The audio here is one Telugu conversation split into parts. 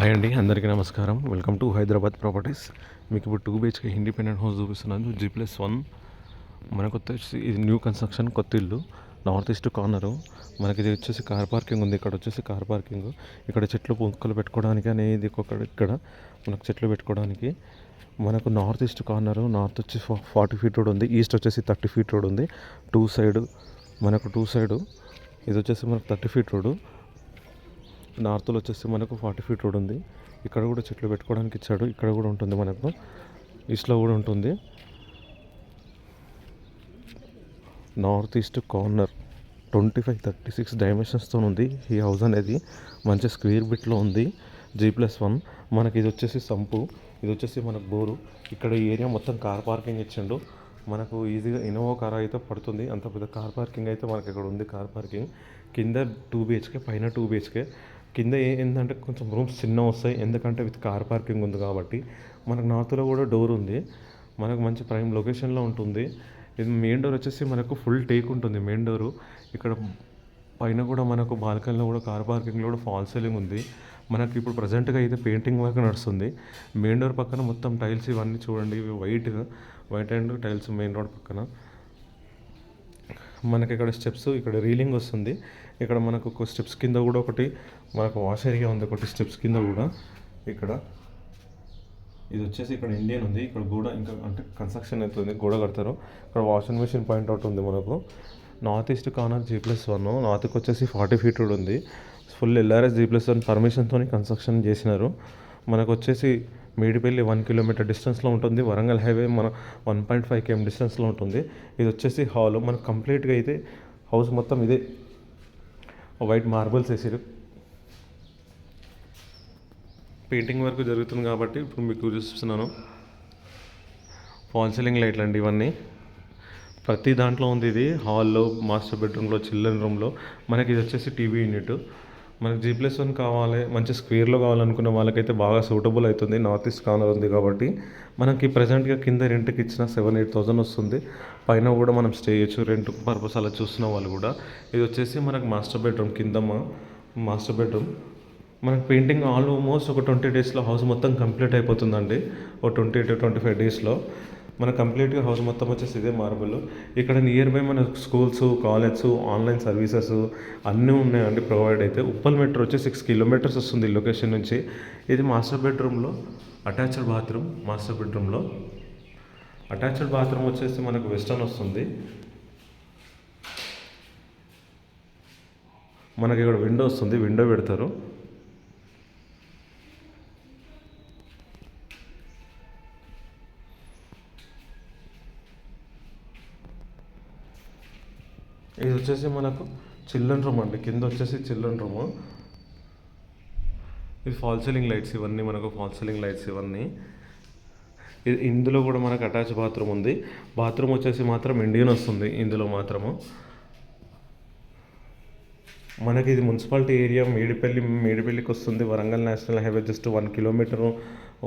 హాయ్ అండి, అందరికీ నమస్కారం. Welcome to Hyderabad properties. మీకు ఇప్పుడు 2 BHK ఇండిపెండెంట్ హౌస్ చూపిస్తున్నాను. G+1 మనకు వచ్చేసి ఇది న్యూ కన్స్ట్రక్షన్, కొత్త ఇల్లు, నార్త్ ఈస్ట్ కార్నరు. మనకి ఇది వచ్చేసి కార్ పార్కింగ్ ఉంది. ఇక్కడ వచ్చేసి కార్ పార్కింగ్, ఇక్కడ చెట్లు మొక్కలు పెట్టుకోవడానికి అనేది ఇక్కడ మనకు చెట్లు పెట్టుకోవడానికి. మనకు నార్త్ ఈస్ట్ కార్నరు, నార్త్ వచ్చి 40 ఫీట్ రోడ్ ఉంది, ఈస్ట్ వచ్చేసి 30 ఫీట్ రోడ్ ఉంది. టూ సైడ్ ఇది వచ్చేసి మనకు 30 ఫీట్ రోడ్. నార్త్లో వచ్చేసి మనకు 40 ఫీట్ రోడ్ ఉంది. ఇక్కడ కూడా చెట్లు పెట్టుకోవడానికి ఇచ్చాడు. ఇక్కడ కూడా ఉంటుంది, మనకు ఈస్ట్లో కూడా ఉంటుంది. నార్త్ ఈస్ట్ కార్నర్ 25-36 డైమెన్షన్స్తో ఉంది ఈ హౌస్ అనేది. మంచి స్క్వేర్ బిట్లో ఉంది. G+1 మనకి ఇది వచ్చేసి సంపు, ఇది వచ్చేసి మనకు బోరు. ఇక్కడ ఈ ఏరియా మొత్తం కార్ పార్కింగ్ ఇచ్చిండు. మనకు ఈజీగా ఇన్నోవా కార్ అయితే పడుతుంది. అంత పెద్ద కార్ పార్కింగ్ అయితే మనకి ఇక్కడ ఉంది. కార్ పార్కింగ్ కింద 2 BHK, పైన 2 BHK. కింద ఏంటంటే కొంచెం రూమ్స్ చిన్న వస్తాయి, ఎందుకంటే విత్ కార్ పార్కింగ్ ఉంది కాబట్టి. మనకు నార్త్లో కూడా డోర్ ఉంది. మనకు మంచి ప్రైమ్ లొకేషన్లో ఉంటుంది. ఇది మెయిన్ డోర్ వచ్చేసి మనకు ఫుల్ టేక్ ఉంటుంది మెయిన్ డోరు. ఇక్కడ పైన కూడా మనకు బాల్కనీలో కూడా కార్ పార్కింగ్లో కూడా ఫాల్ సీలింగ్ ఉంది. మనకి ఇప్పుడు ప్రజెంట్గా అయితే పెయింటింగ్ వర్క్ నడుస్తుంది. మెయిన్ డోర్ పక్కన మొత్తం టైల్స్ ఇవన్నీ చూడండి, ఇవి white and tiles main road పక్కన. మనకి ఇక్కడ స్టెప్స్, ఇక్కడ రీలింగ్ వస్తుంది. ఇక్కడ మనకు ఒక స్టెప్స్ కింద కూడా ఒకటి మనకు వాష్ ఏరియా ఉంది. ఒకటి స్టెప్స్ కింద కూడా ఇక్కడ ఇది వచ్చేసి ఇక్కడ ఇండియన్ ఉంది. ఇక్కడ గోడ ఇంకా అంటే కన్స్ట్రక్షన్ అవుతుంది, గోడ కడతారు. ఇక్కడ వాషింగ్ మెషిన్ పాయింట్ అవుట్ ఉంది మనకు. నార్త్ ఈస్ట్ కార్నర్ G+1, నార్త్కి వచ్చేసి 40 ఫీట్ రోడ్ ఉంది. ఫుల్ LRS G+1 పర్మిషన్తో కన్స్ట్రక్షన్ చేసినారు. మనకు వచ్చేసి మేడిపల్లి 1 కిలోమీటర్ డిస్టెన్స్లో ఉంటుంది. వరంగల్ హైవే మన 1.5 km డిస్టెన్స్లో ఉంటుంది. ఇది వచ్చేసి హాల్. మనకు కంప్లీట్గా అయితే హౌస్ మొత్తం ఇదే వైట్ మార్బుల్స్ వేసారు. పెయింటింగ్ వర్క్ జరుగుతుంది కాబట్టి ఇప్పుడు మీకు చూపిస్తున్నాను. ఫాల్ సీలింగ్ లైట్లు అండి ఇవన్నీ. ప్రతి దాంట్లో ఉంది. ఇది హాల్లో, మాస్టర్ బెడ్రూమ్లో, చిల్డ్రన్ రూమ్లో. మనకి ఇది వచ్చేసి టీవీ యూనిట్. మనకి G+1 కావాలి, మంచి స్క్వేర్లో కావాలనుకున్న వాళ్ళకైతే బాగా సూటబుల్ అవుతుంది. నార్త్ ఈస్ట్ కార్నర్ ఉంది కాబట్టి. మనకి ప్రజెంట్గా కింద రెంట్కి ఇచ్చిన 7-8 వస్తుంది. పైన కూడా మనం స్టే చేయొచ్చు రెంట్ పర్పస్ అలా చూస్తున్న వాళ్ళు కూడా. ఇది వచ్చేసి మనకు మాస్టర్ బెడ్రూమ్, కింద మాస్టర్ బెడ్రూమ్. మనకు పెయింటింగ్ ఆల్మోస్ట్ ఒక 20 డేస్లో హౌస్ మొత్తం కంప్లీట్ అయిపోతుందండి. ఒక 20-25 డేస్లో మన కంప్లీట్గా హౌస్ మొత్తం వచ్చేసి ఇదే మార్బుల్. ఇక్కడ నియర్ బై మన స్కూల్స్, కాలేజ్, ఆన్లైన్ సర్వీసెస్ అన్నీ ఉన్నాయండి ప్రొవైడ్ అయితే. ఉప్పల్ మెట్రో వచ్చి 6 కిలోమీటర్స్ వస్తుంది లొకేషన్ నుంచి. ఇది మాస్టర్ బెడ్రూమ్లో అటాచ్డ్ బాత్రూమ్. మాస్టర్ బెడ్రూమ్లో అటాచ్డ్ బాత్రూమ్ వచ్చేసి మనకు వెస్టర్న్ వస్తుంది. మనకి ఇక్కడ విండో వస్తుంది, విండో పెడతారు. ఇది వచ్చేసి మనకు చిల్డ్రన్ రూమ్ అండి. కింద వచ్చేసి చిల్డ్రన్ రూమ్. ఇది ఫాల్ సీలింగ్ లైట్స్ ఇవన్నీ, మనకు ఫాల్ సీలింగ్ లైట్స్ ఇవన్నీ. ఇందులో కూడా మనకు అటాచ్ బాత్రూమ్ ఉంది. బాత్రూమ్ వచ్చేసి మాత్రం ఇండియన్ వస్తుంది ఇందులో మాత్రము. మనకి ఇది మున్సిపాలిటీ ఏరియా, మేడిపల్లికి వస్తుంది. Warangal national highway just 1 kilometre,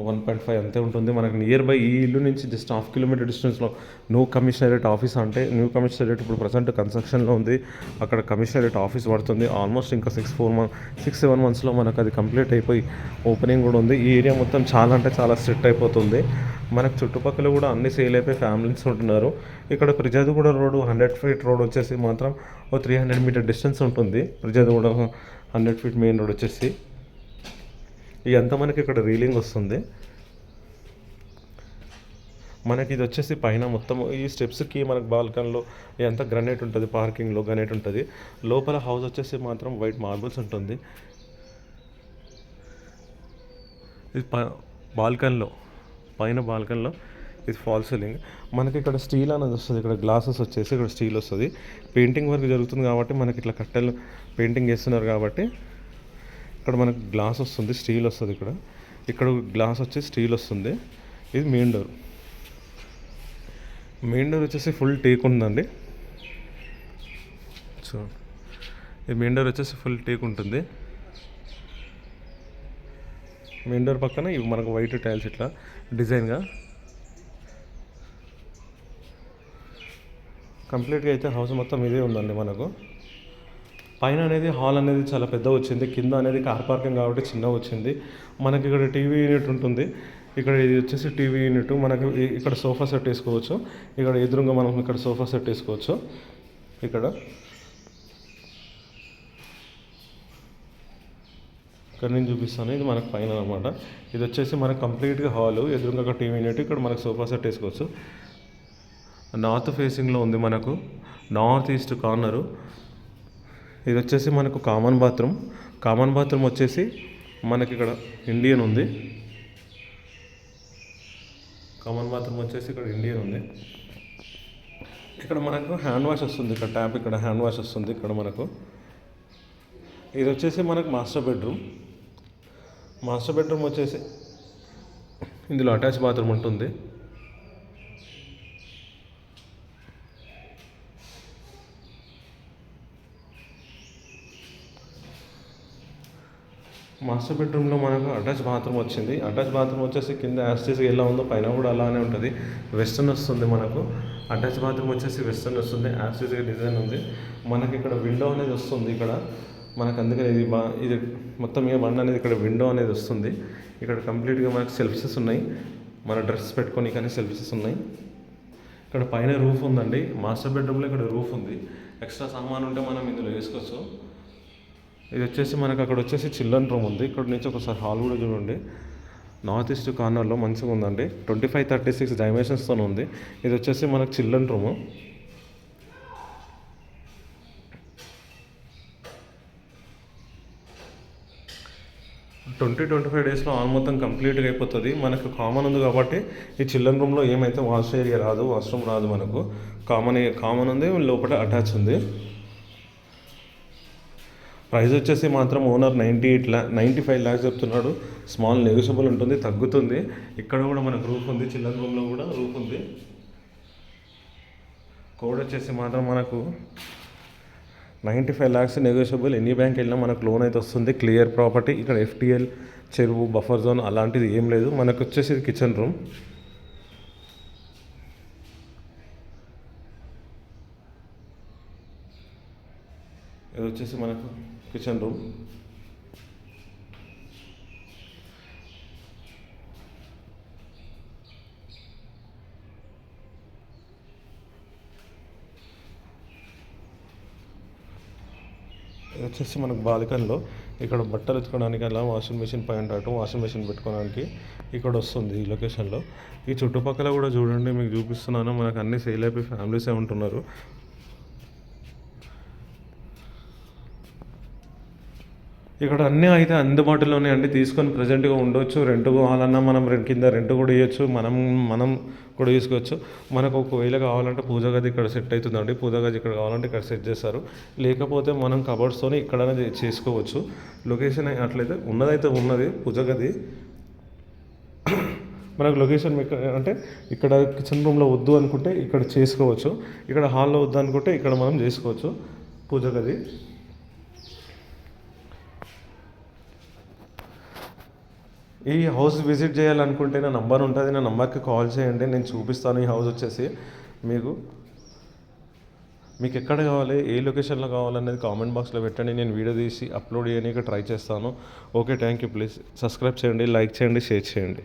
1.5 అంతే ఉంటుంది. మనకు నియర్ బై ఈ ఇల్లు నుంచి జస్ట్ 1/2 కిలోమీటర్ డిస్టెన్స్లో న్యూ కమిషనరేట్ ఆఫీస్. అంటే న్యూ కమిషనరేట్ ఇప్పుడు ప్రజెంట్ కన్స్ట్రక్షన్లో ఉంది. అక్కడ కమిషనరేట్ ఆఫీస్ పడుతుంది. ఆల్మోస్ట్ ఇంకా 6-7 మంత్స్లో మనకు అది కంప్లీట్ అయిపోయి ఓపెనింగ్ కూడా ఉంది. ఈ ఏరియా మొత్తం చాలా అంటే చాలా స్ట్రిక్ట్ అయిపోతుంది. మనకు చుట్టుపక్కల కూడా అన్ని సేల్ అయిపోయి ఫ్యామిలీస్ ఉంటున్నారు. ఇక్కడ ప్రిజాదిగూడ రోడ్ 100 ఫీట్ రోడ్ వచ్చేసి మాత్రం ఓ 300 మీటర్ డిస్టెన్స్ ఉంటుంది. ప్రిజాదిగూడ 100 ఫీట్ మెయిన్ రోడ్ వచ్చేసి ఇదంతా మనకి ఇక్కడ రీలింగ్ వస్తుంది. మనకి ఇది వచ్చేసి పైన మొత్తం ఈ స్టెప్స్కి మనకు బాల్కన్లో ఇదంతా గ్రనైట్ ఉంటుంది. పార్కింగ్లో గ్రనైట్ ఉంటుంది. లోపల హౌస్ వచ్చేసి మాత్రం వైట్ మార్బుల్స్ ఉంటుంది. ఇది బాల్కన్లో, పైన బాల్కన్లో ఇది ఫాల్ సీలింగ్. మనకి ఇక్కడ స్టీల్ అనేది వస్తుంది. ఇక్కడ గ్లాసెస్ వచ్చేసి ఇక్కడ స్టీల్ వస్తుంది. పెయింటింగ్ వర్క్ జరుగుతుంది కాబట్టి మనకి ఇట్లా కట్టెలు పెయింటింగ్ చేస్తున్నారు కాబట్టి ఇక్కడ మనకు గ్లాస్ వస్తుంది, స్టీల్ వస్తుంది. ఇక్కడ గ్లాస్ వచ్చి స్టీల్ వస్తుంది. ఇది మెయిన్ డోర్. మెయిన్ డోర్ వచ్చేసి ఫుల్ టేక్ ఉందండి. సో ఈ మెయిన్ డోర్ వచ్చేసి ఫుల్ టేక్ ఉంటుంది. మెయిన్ డోర్ పక్కన ఇవి మనకు వైట్ టైల్స్ ఇట్లా డిజైన్గా కంప్లీట్గా అయితే హౌస్ మొత్తం ఇదే ఉందండి. మనకు పైన అనేది హాల్ అనేది చాలా పెద్ద వచ్చింది, కింద అనేది కార్ పార్కింగ్ కాబట్టి చిన్న వచ్చింది. మనకి ఇక్కడ టీవీ యూనిట్ ఉంటుంది. ఇక్కడ ఇది వచ్చేసి టీవీ యూనిట్. మనకి ఇక్కడ సోఫా సెట్ వేసుకోవచ్చు. ఇక్కడ ఎదురుగా మనం ఇక్కడ సోఫా సెట్ వేసుకోవచ్చు. ఇక్కడ నేను చూపిస్తాను. ఇది మనకు పైన అనమాట. ఇది వచ్చేసి మనకు కంప్లీట్గా హాలు, ఎదురుగా ఒక టీవీ యూనిట్. ఇక్కడ మనకు సోఫా సెట్ వేసుకోవచ్చు. నార్త్ ఫేసింగ్లో ఉంది మనకు, నార్త్ ఈస్ట్ కార్నరు. ఇది వచ్చేసి మనకు కామన్ బాత్రూమ్ వచ్చేసి మనకి ఇక్కడ ఇండియన్ ఉంది. కామన్ బాత్రూమ్ వచ్చేసి ఇక్కడ ఇండియన్ ఉంది. ఇక్కడ మనకు హ్యాండ్ వాష్ వస్తుంది. ఇక్కడ ట్యాప్, ఇక్కడ హ్యాండ్ వాష్ వస్తుంది ఇక్కడ మనకు. ఇది వచ్చేసి మనకు మాస్టర్ బెడ్రూమ్ వచ్చేసి ఇందులో అటాచ్ బాత్రూమ్ ఉంటుంది. మాస్టర్ బెడ్రూమ్లో మనకు అటాచ్ బాత్రూమ్ వచ్చింది. అటాచ్ బాత్రూమ్ వచ్చేసి కింద యాస్టీస్గా ఎలా ఉందో పైన కూడా అలానే ఉంటుంది. వెస్టర్న్ వస్తుంది మనకు. అటాచ్ బాత్రూమ్ వచ్చేసి వెస్టర్న్ వస్తుంది, యాస్టీస్గా డిజైన్ ఉంది. మనకి ఇక్కడ విండో అనేది వస్తుంది. ఇక్కడ మనకు అందుకని ఇది మొత్తం ఇక బండి అనేది ఇక్కడ విండో అనేది వస్తుంది. ఇక్కడ కంప్లీట్గా మనకు సెల్ఫ్సెస్ ఉన్నాయి. మన డ్రెస్ పెట్టుకొని కానీ సెల్ఫ్సెస్ ఉన్నాయి. ఇక్కడ పైన రూఫ్ ఉందండి. మాస్టర్ బెడ్రూమ్లో ఇక్కడ రూఫ్ ఉంది. ఎక్స్ట్రా సామాన్ ఉంటే మనం ఇందులో వేసుకోవచ్చు. ఇది వచ్చేసి మనకు అక్కడ వచ్చేసి చిల్డ్రన్ రూమ్ ఉంది. ఇక్కడ నుంచి ఒకసారి హాల్ కూడా చూడండి. నార్త్ ఈస్ట్ కార్నర్లో మంచిగా ఉందండి. 25-36 డైమెన్షన్స్తో ఉంది. ఇది వచ్చేసి మనకు చిల్డ్రన్ రూము. 20-25 డేస్లో ఆల్ మొత్తం కంప్లీట్గా అయిపోతుంది. మనకు కామన్ ఉంది కాబట్టి ఈ చిల్డ్రన్ రూమ్లో ఏమైతే వాష్ ఏరియా రాదు, వాష్రూమ్ రాదు. మనకు కామన్ ఉంది, లోపల అటాచ్ ఉంది. ప్రైస్ వచ్చేసి మాత్రం ఓనర్ 95 lakhs చెప్తున్నాడు. స్మాల్ నెగోషియబుల్ ఉంటుంది, తగ్గుతుంది. ఇక్కడ కూడా మనకు రూఫ్ ఉంది. చిల్డ్రన్ రూమ్లో కూడా రూఫ్ ఉంది. కోడ్ వచ్చేసి మాత్రం మనకు 95 lakhs నెగోషియబుల్. ఎనీ బ్యాంక్ వెళ్ళినా మనకు లోన్ అయితే వస్తుంది. Clear property. ఇక్కడ FTL, చెరువు, బఫర్ జోన్ అలాంటిది ఏం లేదు. మనకు వచ్చేసి కిచెన్ రూమ్. ఇది వచ్చేసి మనకు కిచెన్ రూమ్. ఇది వచ్చేసి మనకు బాల్కనీలో ఇక్కడ బట్టలు ఎత్తుకోవడానికి అలా వాషింగ్ మెషిన్ పైన వాషింగ్ మెషిన్ పెట్టుకోవడానికి ఇక్కడ వస్తుంది ఈ లొకేషన్లో. ఈ చుట్టుపక్కల కూడా చూడండి, మీకు చూపిస్తున్నాను. మనకు అన్ని సేల్ అయిపోయి ఫ్యామిలీసే ఉంటున్నారు. ఇక్కడ అన్నీ అయితే అందుబాటులోనే అండి. తీసుకొని ప్రజెంట్గా ఉండొచ్చు. రెంట్ కావాలన్నా మనం కింద రెంట్ కూడా ఇవ్వచ్చు. మనం కూడా తీసుకోవచ్చు. మనకు ఒకవేళ కావాలంటే పూజ గది ఇక్కడ సెట్ అవుతుందండి. పూజ గది ఇక్కడ కావాలంటే ఇక్కడ సెట్ చేస్తారు. లేకపోతే మనం కబోర్డ్స్తోనే ఇక్కడనే చేసుకోవచ్చు. లొకేషన్ అట్లయితే ఉన్నది పూజ గది. మనకు లొకేషన్ అంటే ఇక్కడ కిచెన్ రూమ్లో వద్దు అనుకుంటే ఇక్కడ చేసుకోవచ్చు. ఇక్కడ హాల్లో వద్దు అనుకుంటే ఇక్కడ మనం చేసుకోవచ్చు పూజ గది. ఈ హౌస్ విజిట్ చేయాలనుకుంటే నా నంబర్ ఉంటుంది. నా నంబర్కి కాల్ చేయండి, నేను చూపిస్తాను. ఈ హౌస్ వచ్చేసి మీకు ఎక్కడ కావాలి, ఏ లొకేషన్లో కావాలనేది కామెంట్ బాక్స్లో పెట్టండి. నేను వీడియో తీసి అప్లోడ్ చేయడానికి ట్రై చేస్తాను. Okay, thank you. Please subscribe చేయండి, లైక్ చేయండి, షేర్ చేయండి.